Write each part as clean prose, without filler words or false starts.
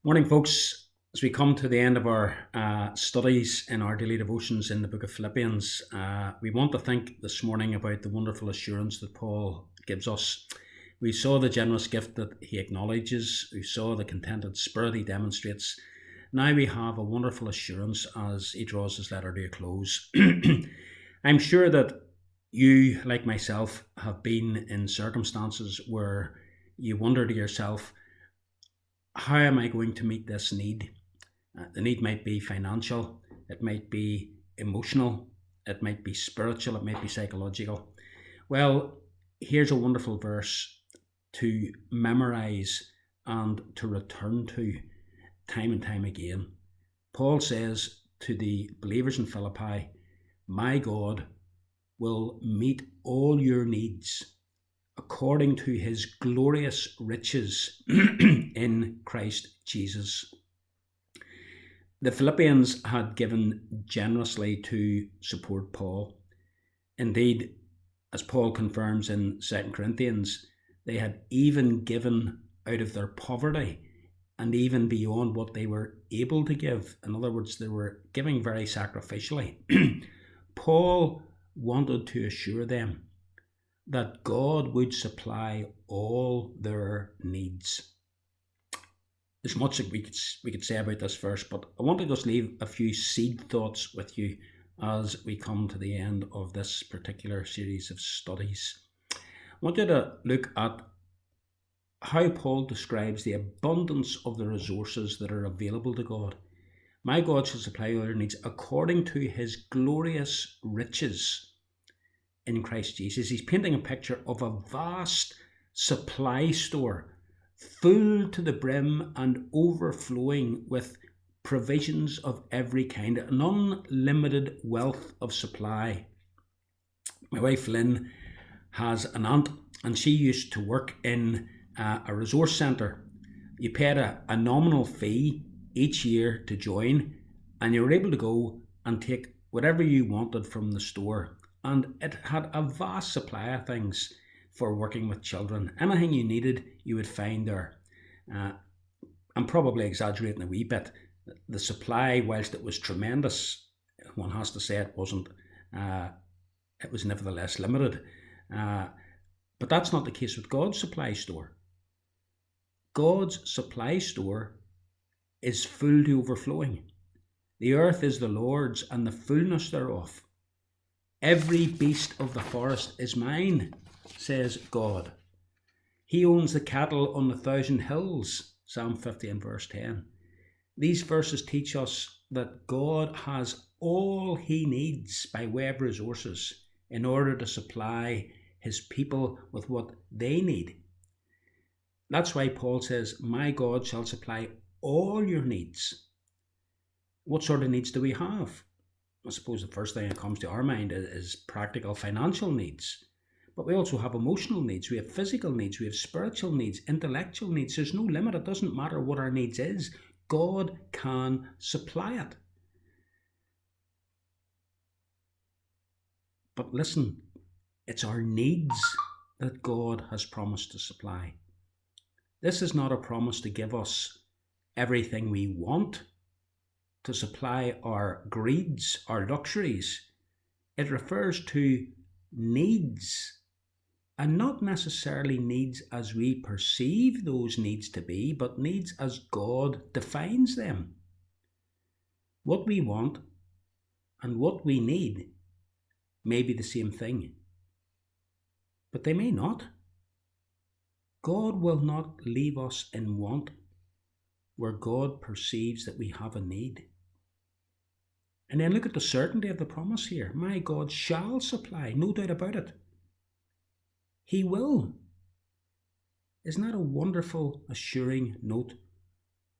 Morning, folks. As we come to the end of our studies in our daily devotions in the book of Philippians, we want to think this morning about the wonderful assurance that Paul gives us. We saw the generous gift that he acknowledges. We saw the contented spirit he demonstrates. Now we have a wonderful assurance as he draws his letter to a close. I'm sure that you, like myself, have been in circumstances where you wonder to yourself, how am I going to meet this need? The need might be financial, it might be emotional, it might be spiritual, it might be psychological. Well, here's a wonderful verse to memorize and to return to time and time again. Paul says to the believers in Philippi, "My God will meet all your needs according to his glorious riches in Christ Jesus." The Philippians had given generously to support Paul. Indeed, as Paul confirms in 2 Corinthians, they had even given out of their poverty and even beyond what they were able to give. In other words, they were giving very sacrificially. Paul wanted to assure them that God would supply all their needs. There's much that we could say about this verse, but I want to just leave a few seed thoughts with you as we come to the end of this particular series of studies. I want you to look at how Paul describes the abundance of the resources that are available to God. My God shall supply all your needs according to his glorious riches in Christ Jesus. He's painting a picture of a vast supply store, full to the brim and overflowing with provisions of every kind, an unlimited wealth of supply. My wife Lynn has an aunt, and she used to work in a resource centre. You paid a nominal fee each year to join, and you were able to go and take whatever you wanted from the store. And it had a vast supply of things for working with children. Anything you needed, you would find there. I'm probably exaggerating a wee bit. The supply, whilst it was tremendous, one has to say it wasn't. It was nevertheless limited. But that's not the case with God's supply store. God's supply store is full to overflowing. The earth is the Lord's and the fullness thereof. Every beast of the forest is mine, says God. He owns the cattle on 1,000 hills, Psalm 50 and verse 10. These verses teach us that God has all he needs by way of resources in order to supply his people with what they need. That's why Paul says, "My God shall supply all your needs." What sort of needs do we have? I suppose the first thing that comes to our mind is practical financial needs. But we also have emotional needs, we have physical needs, we have spiritual needs, intellectual needs. There's no limit. It doesn't matter what our needs is. God can supply it. But listen, it's our needs that God has promised to supply. This is not a promise to give us everything we want, to supply our greeds, our luxuries. It refers to needs, and not necessarily needs as we perceive those needs to be, but needs as God defines them. What we want and what we need may be the same thing, but they may not. God will not leave us in want where God perceives that we have a need. And then look at the certainty of the promise here. My God shall supply, no doubt about it. He will. Isn't that a wonderful, assuring note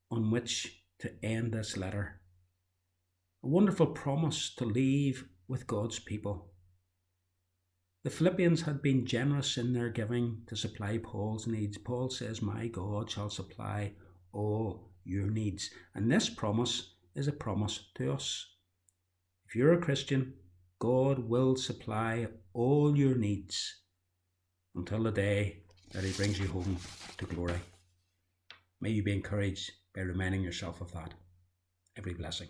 on which to end this letter? A wonderful promise to leave with God's people. The Philippians had been generous in their giving to supply Paul's needs. Paul says, "My God shall supply all your needs." And this promise is a promise to us. If you're a Christian, God will supply all your needs until the day that he brings you home to glory. May you be encouraged by reminding yourself of that. Every blessing.